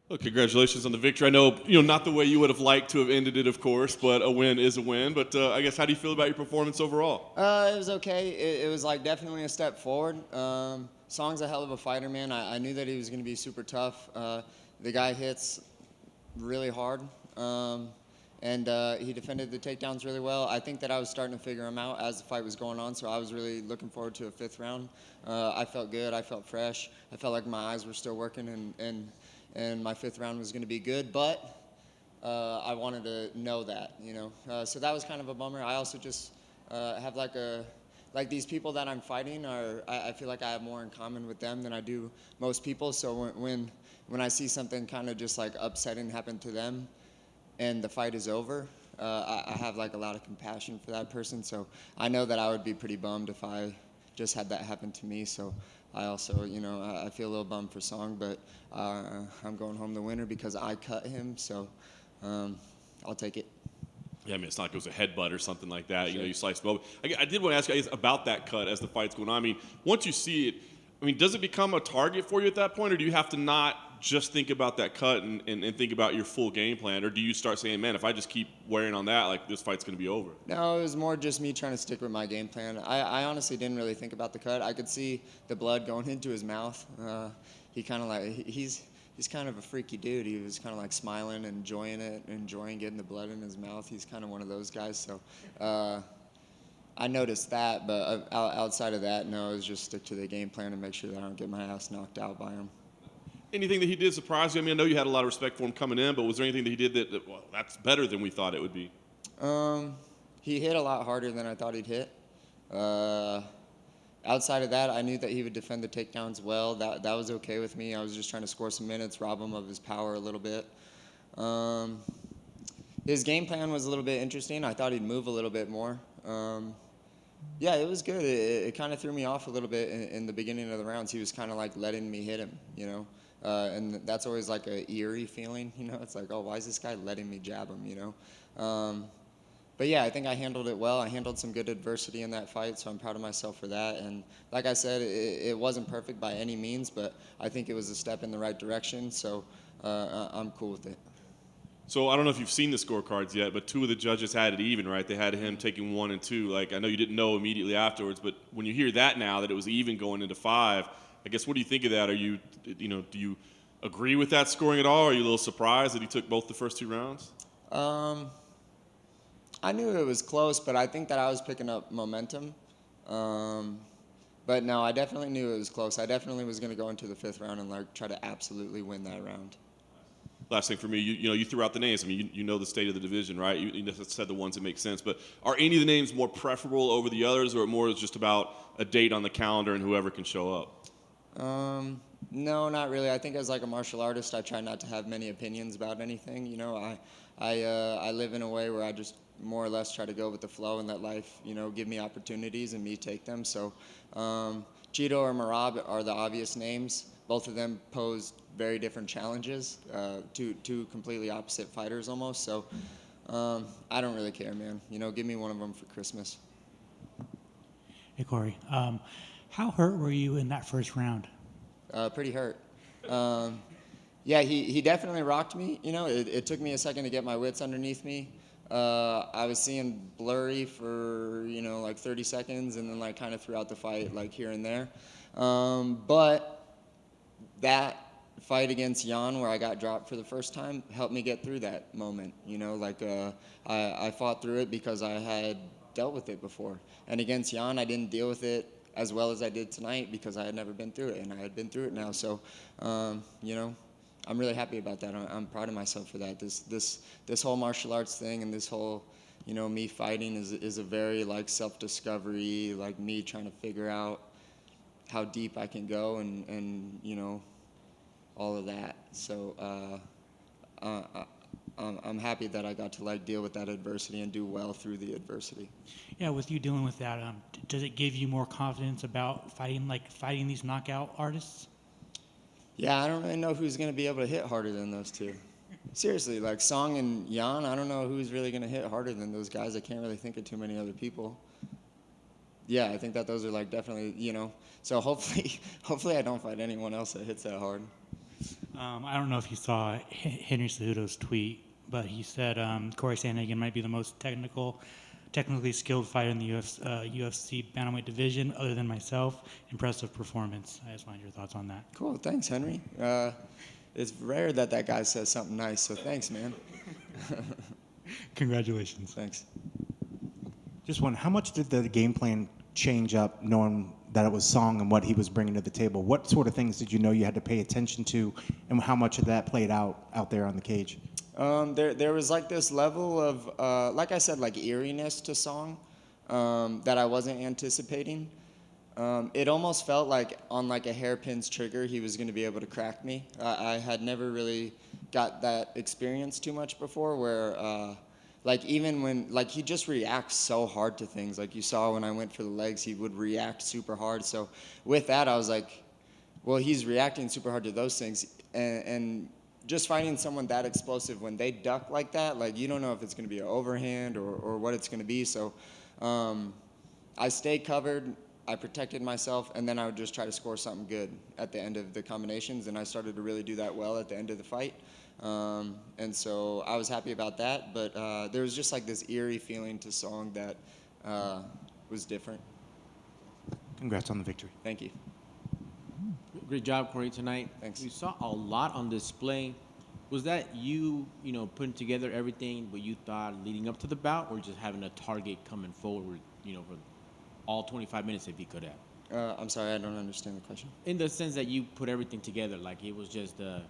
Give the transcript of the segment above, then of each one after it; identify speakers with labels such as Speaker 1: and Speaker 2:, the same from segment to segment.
Speaker 1: Well, congratulations on the victory. I know, not the way you would have liked to have ended it, of course, but a win is a win. But I guess, how do you feel about your performance overall?
Speaker 2: It was okay. It was like definitely a step forward. Song's a hell of a fighter, man. I knew that he was going to be super tough. The guy hits really hard, and he defended the takedowns really well. I think that I was starting to figure him out as the fight was going on, so I was really looking forward to a fifth round. I felt good. I felt fresh. I felt like my eyes were still working, and my fifth round was going to be good, but I wanted to know that. So that was kind of a bummer. I also just have like these people that I'm fighting I feel like I have more in common with them than I do most people. So when I see something kind of just like upsetting happen to them, and the fight is over, I have like a lot of compassion for that person. So I know that I would be pretty bummed if I just had that happen to me. So I also, I feel a little bummed for Song, but I'm going home the winner because I cut him. So I'll take it.
Speaker 1: Yeah, I mean, it's not like it was a headbutt or something like that.
Speaker 2: Sure.
Speaker 1: You sliced him open. I did want to ask you guys about that cut as the fight's going on. I mean, once you see it, does it become a target for you at that point, or do you have to not just think about that cut and think about your full game plan, or do you start saying, man, if I just keep wearing on that, like, this fight's going to be over?
Speaker 2: No, it was more just me trying to stick with my game plan. I honestly didn't really think about the cut. I could see the blood going into his mouth. He kind of like, he's kind of a freaky dude. He was kind of like smiling, enjoying it, enjoying getting the blood in his mouth. He's kind of one of those guys. So I noticed that, but outside of that, no, it was just stick to the game plan and make sure that I don't get my ass knocked out by him.
Speaker 1: Anything that he did surprise you? I know you had a lot of respect for him coming in, but was there anything that he did that well, that's better than we thought it would be?
Speaker 2: He hit a lot harder than I thought he'd hit. Outside of that, I knew that he would defend the takedowns well. That was okay with me. I was just trying to score some minutes, rob him of his power a little bit. His game plan was a little bit interesting. I thought he'd move a little bit more. Yeah, it was good. It kind of threw me off a little bit in the beginning of the rounds. He was kind of like letting me hit him, and that's always like a eerie feeling, It's like, oh, why is this guy letting me jab him, But yeah, I think I handled it well. I handled some good adversity in that fight, so I'm proud of myself for that. And like I said, it wasn't perfect by any means, but I think it was a step in the right direction, so I'm cool with it.
Speaker 1: So I don't know if you've seen the scorecards yet, but two of the judges had it even, right? They had him taking 1 and 2. Like, I know you didn't know immediately afterwards, but when you hear that now, that it was even going into 5, I guess, what do you think of that? Do you agree with that scoring at all? Are you a little surprised that he took both the first 2 rounds?
Speaker 2: I knew it was close, but I think that I was picking up momentum. But no, I definitely knew it was close. I definitely was going to go into the 5th round and like try to absolutely win that round.
Speaker 1: Last thing for me, you threw out the names. You know the state of the division, right? You just said the ones that make sense. But are any of the names more preferable over the others, or more just about a date on the calendar and whoever can show up?
Speaker 2: No, not really. I think as like a martial artist, I try not to have many opinions about anything. I live in a way where I just more or less try to go with the flow and let life, give me opportunities and me take them. So Chito or Merab are the obvious names. Both of them pose very different challenges, two completely opposite fighters almost. So I don't really care, man. Give me one of them for Christmas.
Speaker 3: Hey, Cory. How hurt were you in that first round?
Speaker 2: Pretty hurt. Yeah, he definitely rocked me. It took me a second to get my wits underneath me. I was seeing blurry for, like 30 seconds, and then like kind of throughout the fight, like here and there. But that fight against Jan, where I got dropped for the first time, helped me get through that moment. I fought through it because I had dealt with it before. And against Jan, I didn't deal with it as well as I did tonight because I had never been through it, and I had been through it now. So, I'm really happy about that. I'm proud of myself for that. This whole martial arts thing and this whole, me fighting is a very like self-discovery, like me trying to figure out how deep I can go and all of that. So I'm happy that I got to like deal with that adversity and do well through the adversity.
Speaker 3: Yeah, with you dealing with that, does it give you more confidence about fighting these knockout artists?
Speaker 2: Yeah, I don't really know who's going to be able to hit harder than those two. Seriously, like Song and Jan, I don't know who's really going to hit harder than those guys. I can't really think of too many other people. Yeah, I think that those are like definitely, so hopefully I don't fight anyone else that hits that hard.
Speaker 3: I don't know if you saw Henry Cejudo's tweet, but he said Cory Sandhagen might be the most technically skilled fighter in the UFC bantamweight division, other than myself. Impressive performance. I just wanted your thoughts on that.
Speaker 2: Cool, thanks, Henry. It's rare that guy says something nice, so thanks, man.
Speaker 3: Congratulations.
Speaker 2: Thanks.
Speaker 4: Just one, how much did the game plan change up knowing that it was Song and what he was bringing to the table? What sort of things did you know you had to pay attention to, and how much of that played out there on the cage?
Speaker 2: There was like this level of, like I said, like eeriness to Song that I wasn't anticipating. It almost felt like on like a hairpin's trigger he was going to be able to crack me. I had never really got that experience too much before where like even when like he just reacts so hard to things. Like you saw when I went for the legs, he would react super hard. So with that I was like, well, he's reacting super hard to those things, and just finding someone that explosive when they duck like that, like you don't know if it's going to be an overhand or what it's going to be. So I stayed covered, I protected myself, and then I would just try to score something good at the end of the combinations, and I started to really do that well at the end of the fight. And so I was happy about that, but there was just like this eerie feeling to Song that was different.
Speaker 4: Congrats on the victory.
Speaker 2: Thank you.
Speaker 5: Great job, Cory, tonight.
Speaker 2: Thanks.
Speaker 5: We saw a lot on display. Was that you putting together everything what you thought leading up to the bout, or just having a target coming forward, for all 25 minutes if you could have?
Speaker 2: I'm sorry, I don't understand the question.
Speaker 5: In the sense that you put everything together, like it was just the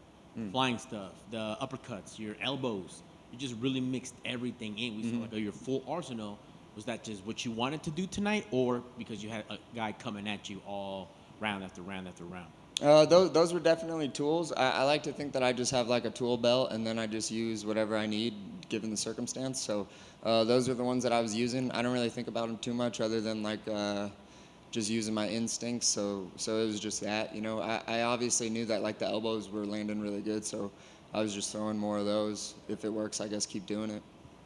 Speaker 5: flying stuff, the uppercuts, your elbows. You just really mixed everything in. We saw like your full arsenal. Was that just what you wanted to do tonight, or because you had a guy coming at you all round after round after round?
Speaker 2: Those were definitely tools. I like to think that I just have like a tool belt, and then I just use whatever I need given the circumstance. So those are the ones that I was using. I don't really think about them too much other than like just using my instincts. So it was just that. I obviously knew that like the elbows were landing really good, so I was just throwing more of those. If it works, I guess keep doing it.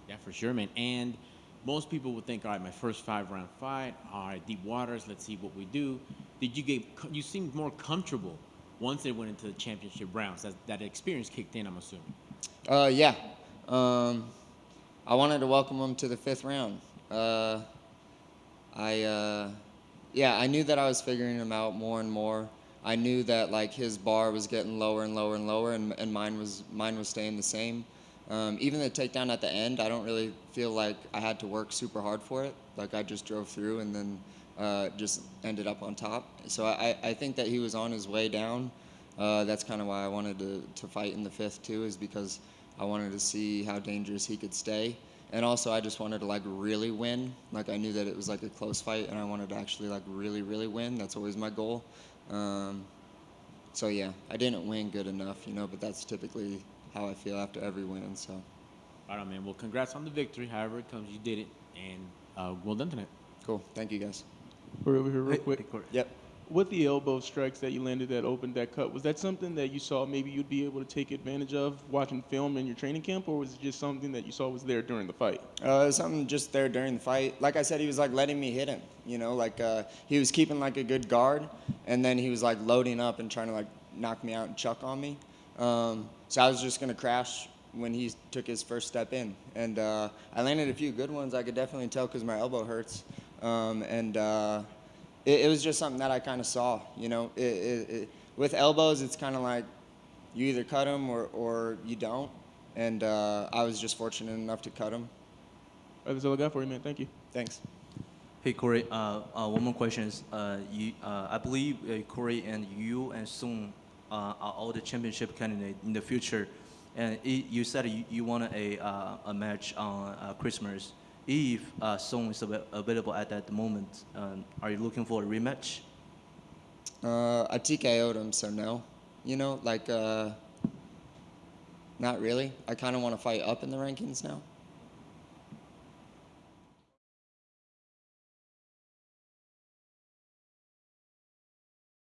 Speaker 5: Yeah, for sure, man. And most people would think, all right, my first 5-round fight, all right, deep waters, let's see what we do. You seemed more comfortable once they went into the championship rounds. That experience kicked in, I'm assuming.
Speaker 2: Yeah. I wanted to welcome him to the 5th round. I knew that I was figuring him out more and more. I knew that like his bar was getting lower and lower and lower, and mine was staying the same. Even the takedown at the end, I don't really feel like I had to work super hard for it. Like I just drove through and then just ended up on top. So I think that he was on his way down. That's kind of why I wanted to fight in the 5th too, is because I wanted to see how dangerous he could stay. And also I just wanted to like really win. Like I knew that it was like a close fight, and I wanted to actually like really, really win. That's always my goal. So yeah, I didn't win good enough, but that's typically how I feel after every win. So.
Speaker 5: All right, man. Well, congrats on the victory. However it comes, you did it, and well done tonight.
Speaker 2: Cool. Thank you, guys.
Speaker 6: We're over here real quick.
Speaker 2: Yep.
Speaker 6: With the elbow strikes that you landed that opened that cut, was that something that you saw maybe you'd be able to take advantage of watching film in your training camp, or was it just something that you saw was there during the fight?
Speaker 2: It was something just there during the fight. Like I said, he was like letting me hit him. He was keeping like a good guard, and then he was like loading up and trying to like knock me out and chuck on me. So I was just gonna crash when he took his first step in, and I landed a few good ones. I could definitely tell because my elbow hurts, It was just something that I kind of saw. With elbows, it's kind of like you either cut them or you don't, and I was just fortunate enough to cut them.
Speaker 6: That's all I got for you, man. Thank you.
Speaker 2: Thanks.
Speaker 7: Hey Cory, one more question is, I believe Cory and you and Song are all the championship candidates in the future, and you said you want a match on Christmas. If Song is available at that moment, are you looking for a rematch?
Speaker 2: I TKO'd him, so no. Not really. I kind of want to fight up in the rankings now.